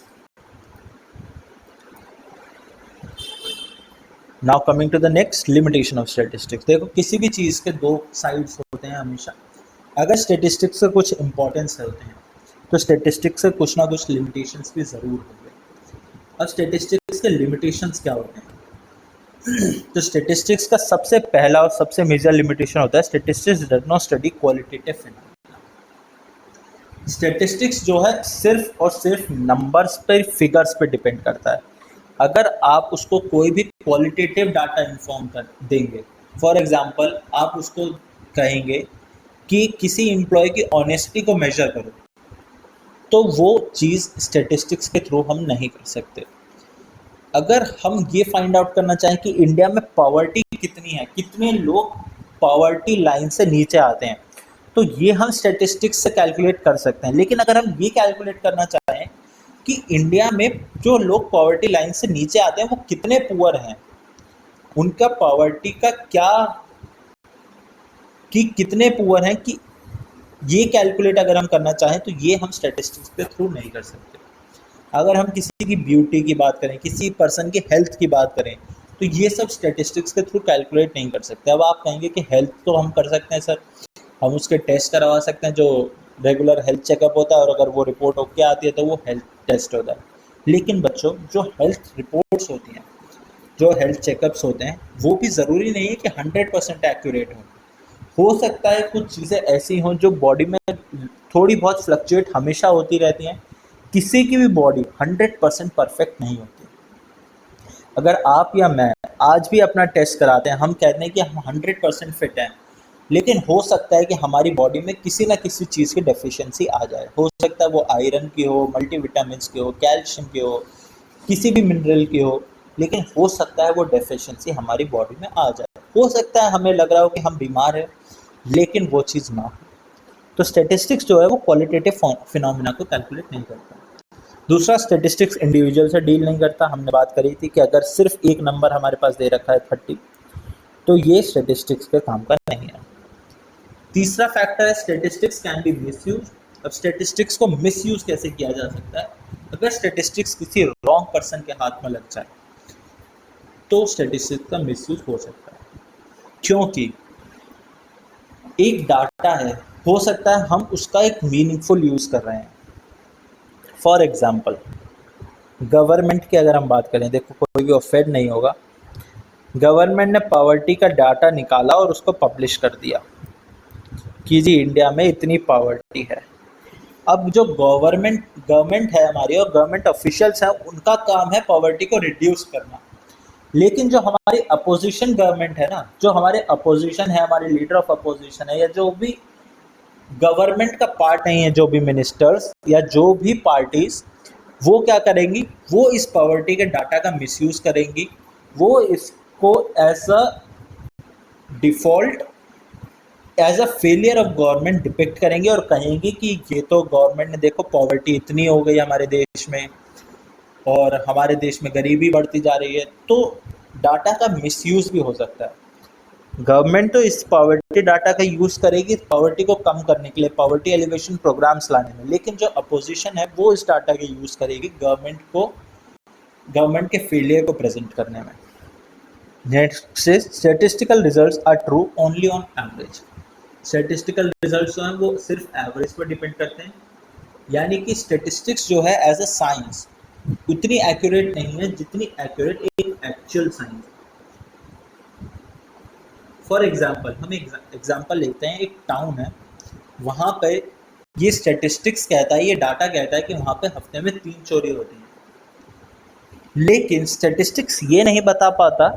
Now coming to the next, limitation of statistics. देखो, किसी भी चीज़ के दो साइड्स होते हैं हमेशा। अगर स्टैटिस्टिक्स से कुछ इंपॉर्टेंस होते हैं, तो स्टैटिस्टिक्स से कुछ ना कुछ लिमिटेशंस भी ज़रूर होंगे। अब स्टैटिस्टिक्स के लिमिटेशंस क्या होते हैं? तो स्टैटिस्टिक्स का सबसे पहला और सबसे मेजर लिमिटेशन होता है, statistics does not study qualitative phenomena. Statistics जो है सिर्फ और सिर्फ नंबर्स पे, फिगर्स पे डिपेंड करता है। अगर आप उसको कोई भी क्वालिटेटिव डाटा इन्फॉर्म कर देंगे, फॉर एग्जांपल आप उसको कहेंगे कि किसी एम्प्लॉय की ऑनेस्टी को मेजर करो, तो वो चीज़ स्टैटिस्टिक्स के थ्रू हम नहीं कर सकते। अगर हम ये फाइंड आउट करना चाहें कि इंडिया में पॉवर्टी कितनी है, कितने लोग पॉवर्टी लाइन से नीचे आते हैं, तो ये हम स्टैटिस्टिक्स से कैलकुलेट कर सकते हैं। लेकिन अगर हम ये कैलकुलेट करना चाहें कि इंडिया में जो लोग पॉवर्टी लाइन से नीचे आते हैं वो कितने पुअर हैं, उनका पॉवर्टी का क्या, कि कितने पुअर हैं, कि ये कैलकुलेट अगर हम करना चाहें तो ये हम स्टैटिस्टिक्स के थ्रू नहीं कर सकते। अगर हम किसी की ब्यूटी की बात करें, किसी पर्सन की हेल्थ की बात करें, तो ये सब स्टैटिस्टिक्स के थ्रू कैलकुलेट नहीं कर सकते। अब आप कहेंगे कि हेल्थ तो हम कर सकते हैं सर, हम उसके टेस्ट करवा सकते हैं, जो रेगुलर हेल्थ चेकअप होता है, और अगर वो रिपोर्ट ओके आती है तो वो हेल्थ टेस्ट होता है। लेकिन बच्चों, जो हेल्थ रिपोर्ट्स होती हैं, जो हेल्थ चेकअप्स होते हैं, वो भी ज़रूरी नहीं है कि 100% एक्यूरेट हों। हो सकता है कुछ चीज़ें ऐसी हों जो बॉडी में थोड़ी बहुत फ्लक्चुएट हमेशा होती रहती हैं। किसी की भी बॉडी 100% परफेक्ट नहीं होती। अगर आप या मैं आज भी अपना टेस्ट कराते हैं, हम कहते हैं कि हम 100% फिट हैं, लेकिन हो सकता है कि हमारी बॉडी में किसी ना किसी चीज़ की डेफिशिएंसी आ जाए। हो सकता है वो आयरन की हो, मल्टीविटामिन्स की हो, कैल्शियम की हो, किसी भी मिनरल की हो, लेकिन हो सकता है वो डेफिशिएंसी हमारी बॉडी में आ जाए। हो सकता है हमें लग रहा हो कि हम बीमार हैं, लेकिन वो चीज़ ना हो। तो स्टैटिस्टिक्स जो है वो क्वालिटेटिव फिनोमेना को कैलकुलेट नहीं करता। दूसरा, स्टैटिस्टिक्स इंडिविजुअल से डील नहीं करता। हमने बात करी थी कि अगर सिर्फ एक नंबर हमारे पास दे रखा है 30, तो ये स्टैटिस्टिक्स के काम का नहीं है। तीसरा फैक्टर है, स्टैटिस्टिक्स कैन बी मिसयूज। अब स्टैटिस्टिक्स को मिसयूज कैसे किया जा सकता है? अगर स्टैटिस्टिक्स किसी रॉन्ग पर्सन के हाथ में लग जाए, तो स्टैटिस्टिक्स का मिसयूज हो सकता है। क्योंकि एक डाटा है, हो सकता है हम उसका एक मीनिंगफुल यूज़ कर रहे हैं। फॉर एग्जाम्पल, गवर्नमेंट की अगर हम बात करें, देखो कोई भी ऑफेंड नहीं होगा, गवर्नमेंट ने पॉवर्टी का डाटा निकाला और उसको पब्लिश कर दिया कि जी इंडिया में इतनी पॉवर्टी है। अब जो गवर्नमेंट है हमारी, और गवर्नमेंट ऑफिशियल्स हैं, उनका काम है पॉवर्टी को रिड्यूस करना। लेकिन जो हमारी अपोजिशन गवर्नमेंट है ना, जो हमारे अपोजिशन है, हमारे लीडर ऑफ अपोजिशन है, या जो भी गवर्नमेंट का पार्ट नहीं है, जो भी मिनिस्टर्स या जो भी पार्टीज, वो क्या करेंगी? वो इस पॉवर्टी के डाटा का मिसयूज करेंगी। वो इसको as a default, as a failure of government depict करेंगे और कहेंगे कि ये तो गवर्नमेंट ने, देखो पॉवर्टी इतनी हो गई हमारे देश में और हमारे देश में गरीबी बढ़ती जा रही है। तो डाटा का मिसयूज भी हो सकता है। गवर्नमेंट तो इस पॉवर्टी डाटा का यूज़ करेगी पॉवर्टी को कम करने के लिए, पॉवर्टी एलिवेशन प्रोग्राम्स लाने में, लेकिन जो अपोजिशन है वो इस डाटा का यूज़ करेगी गवर्नमेंट के फेलियर को प्रेजेंट करने में। नेक्स्ट से, statistical results are true only on average. Statistical results जो हैं वो सिर्फ एवरेज पर डिपेंड करते हैं। यानी कि स्टेटिस्टिक्स जो है एज अ साइंस उतनी एक्यूरेट नहीं है जितनी एक्यूरेट एक एक्चुअल साइंस। फॉर एग्जाम्पल हम एग्जाम्पल लेते हैं, एक टाउन है, वहाँ पे ये स्टेटिस्टिक्स कहता है, ये डाटा कहता है कि वहाँ पे हफ्ते में 3 चोरी होती हैं, लेकिन स्टेटिस्टिक्स ये नहीं बता पाता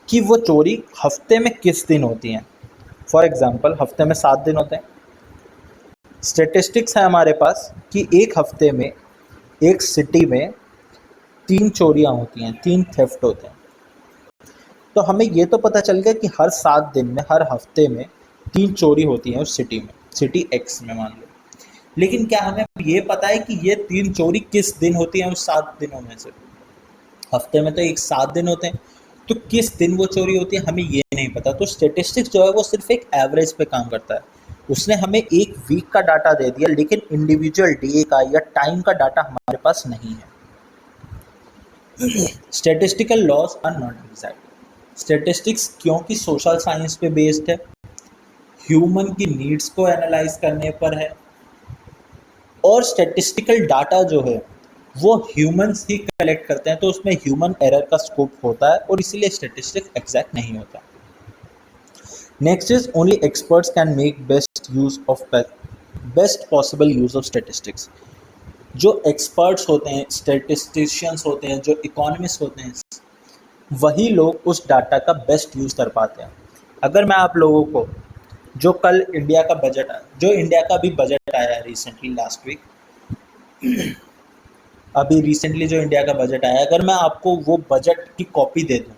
कि वो चोरी हफ्ते में किस दिन होती हैं। फॉर एग्जाम्पल हफ्ते में 7 दिन होते हैं, स्टेटिस्टिक्स है हमारे पास कि एक हफ्ते में एक सिटी में 3 चोरियाँ होती हैं, 3 थेफ्ट होते हैं। तो हमें ये तो पता चल गया कि हर 7 दिन में, हर हफ्ते में 3 चोरी होती हैं उस सिटी में, सिटी एक्स में मान लो। लेकिन क्या हमें ये पता है कि ये 3 चोरी किस दिन होती हैं उस 7 दिनों में से? हफ्ते में तो एक 7 दिन होते हैं, तो किस दिन वो चोरी होती है हमें ये नहीं पता। तो स्टेटिस्टिक्स जो है वो सिर्फ एक एवरेज पे काम करता है। उसने हमें एक वीक का डाटा दे दिया, लेकिन इंडिविजुअल डे का या टाइम का डाटा हमारे पास नहीं है। Statistical laws are not exact. Statistics क्योंकि सोशल साइंस पे बेस्ड है, ह्यूमन की नीड्स को एनालाइज करने पर है, और स्टेटिस्टिकल डाटा जो है वो ह्यूमंस ही कलेक्ट करते हैं, तो उसमें ह्यूमन एरर का स्कोप होता है और इसीलिए स्टेटिस्टिक्स एग्जैक्ट नहीं होता। Next is only experts can make best possible use of statistics. जो एक्सपर्ट्स होते हैं, स्टेटिस्टिशियंस होते हैं, जो इकोनॉमिस्ट होते हैं, वही लोग उस डाटा का बेस्ट यूज़ कर पाते हैं। अगर मैं आप लोगों को जो कल इंडिया का बजट, जो इंडिया का भी बजट आया है रिसेंटली लास्ट वीक, अभी रिसेंटली जो इंडिया का बजट आया है, अगर मैं आपको वो बजट की कॉपी दे दूँ,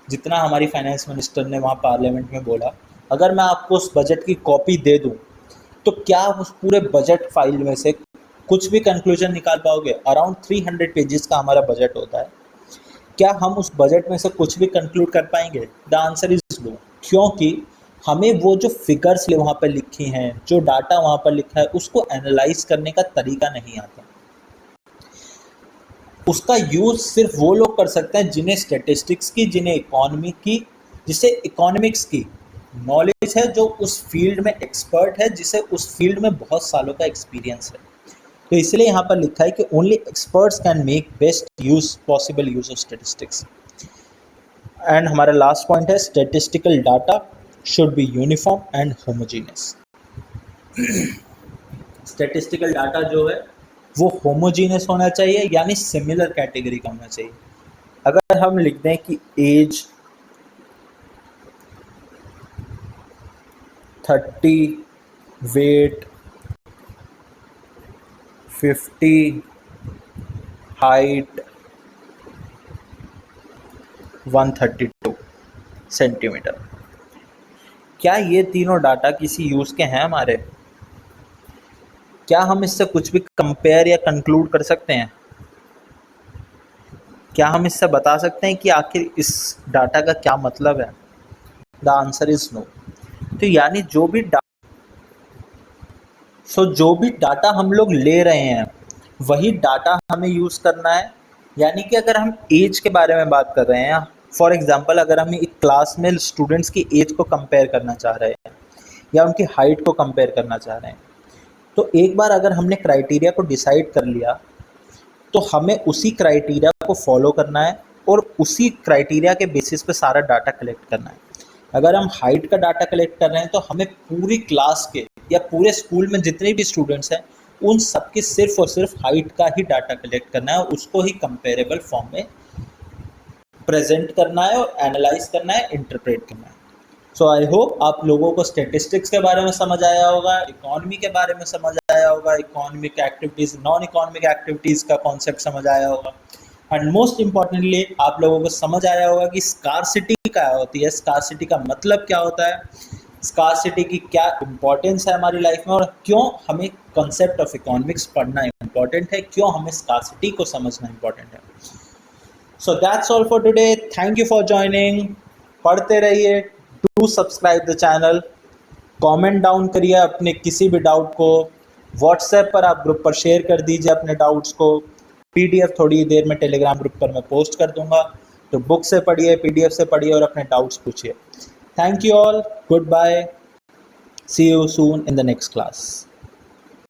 जितना हमारी फाइनेंस मिनिस्टर ने वहाँ पार्लियामेंट में बोला, अगर मैं आपको उस बजट की कॉपी दे दूँ, तो क्या उस पूरे बजट फाइल में से कुछ भी कंक्लूजन निकाल पाओगे? अराउंड 300 पेजेस का हमारा बजट होता है, क्या हम उस बजट में से कुछ भी कंक्लूड कर पाएंगे? द आंसर इज नो, क्योंकि हमें वो जो फिगर्स वहाँ पर लिखी हैं, जो डाटा वहाँ पर लिखा है, उसको एनालाइज करने का तरीका नहीं आता। उसका यूज़ सिर्फ वो लोग कर सकते हैं जिन्हें स्टैटिस्टिक्स की, जिन्हें इकोनॉमी की, जिसे इकोनॉमिक्स की नॉलेज है, जो उस फील्ड में एक्सपर्ट है, जिसे उस फील्ड में बहुत सालों का एक्सपीरियंस है। तो इसलिए यहाँ पर लिखा है कि only experts can make best use possible use of statistics. And हमारा लास्ट पॉइंट है, statistical data should be uniform and homogeneous. Statistical data जो है वो होमोजीनियस होना चाहिए, यानी सिमिलर कैटेगरी का होना चाहिए। अगर हम लिख दें कि एज 30, वेट 50, हाइट 132 सेंटीमीटर, क्या ये तीनों डाटा किसी यूज़ के हैं हमारे? क्या हम इससे कुछ भी कंपेयर या कंक्लूड कर सकते हैं? क्या हम इससे बता सकते हैं कि आखिर इस डाटा का क्या मतलब है? The answer is no. तो यानी जो भी डाटा हम लोग ले रहे हैं वही डाटा हमें यूज़ करना है। यानी कि अगर हम एज के बारे में बात कर रहे हैं, फॉर एग्जांपल अगर हम एक क्लास में स्टूडेंट्स की एज को कंपेयर करना चाह रहे हैं या उनकी हाइट को कंपेयर करना चाह रहे हैं, तो एक बार अगर हमने क्राइटेरिया को डिसाइड कर लिया तो हमें उसी क्राइटेरिया को फॉलो करना है और उसी क्राइटेरिया के बेसिस पे सारा डाटा कलेक्ट करना है। अगर हम हाइट का डाटा कलेक्ट कर रहे हैं तो हमें पूरी क्लास के या पूरे स्कूल में जितने भी स्टूडेंट्स हैं उन सबके सिर्फ और सिर्फ हाइट का ही डाटा कलेक्ट करना है और उसको ही कंपेरेबल फॉर्म में प्रेजेंट करना है और एनालाइज करना है, इंटरप्रेट करना है। सो आई होप आप लोगों को स्टैटिस्टिक्स के बारे में समझ आया होगा, इकोनॉमी के बारे में समझ आया होगा, economic activities, non economic activities का कॉन्सेप्ट समझ आया होगा, एंड मोस्ट इम्पॉर्टेंटली आप लोगों को समझ आया होगा कि स्कार्सिटी क्या होती है, स्कार्सिटी का मतलब क्या होता है, स्कार्सिटी की क्या इम्पोर्टेंस है हमारी लाइफ में, और क्यों हमें कॉन्सेप्ट ऑफ इकोनॉमिक्स पढ़ना इम्पॉर्टेंट है, क्यों हमें स्कार्सिटी को समझना इम्पॉर्टेंट है। So that's all for today, thank you for joining. पढ़ते रहिए, do subscribe the channel, comment down करिए अपने किसी भी डाउट को, व्हाट्सएप पर आप ग्रुप पर शेयर कर दीजिए अपने डाउट्स को, पीडीएफ थोड़ी देर में टेलीग्राम ग्रुप पर मैं पोस्ट कर दूंगा, तो बुक से पढ़िए, पीडीएफ से पढ़िए और अपने डाउट्स पूछिए। Thank you all, goodbye. See you soon in the next class.